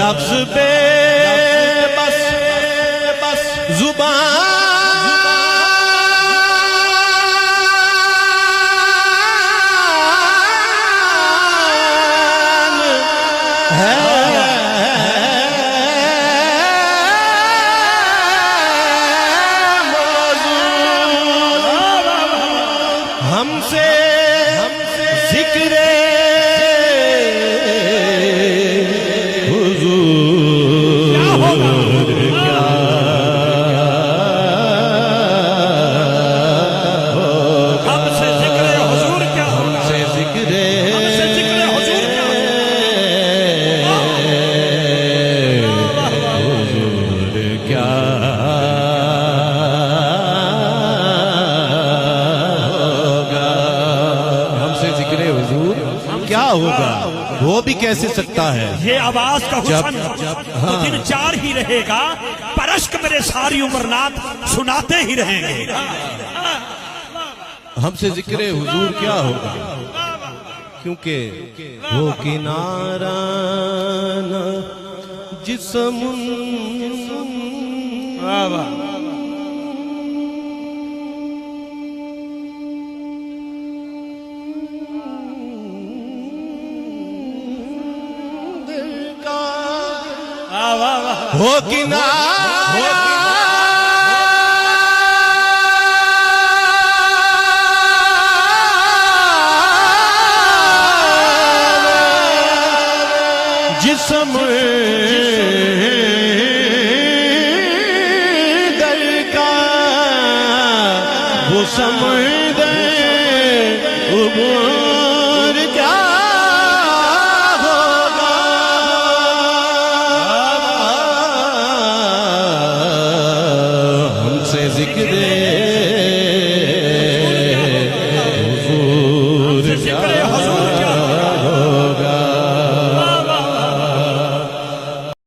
लफ्ज़ पे बस जुबान है, हमसे जिक्र हुजूर क्या होगा, हमसे जिक्र हुजूर क्या, हमसे जिक्र हुजूर क्या हुजूर क्या क्या होगा, वो भी कैसे सकता है। ये आवाज का हुस्न तो दिन चार ही रहेगा, परश्क मेरे सारी उम्र नात सुनाते ही रहेंगे। हमसे जिक्र हुजूर क्या होगा, क्योंकि वो किनारा न जिस्म हो किनारा जिस्म दर का वो समय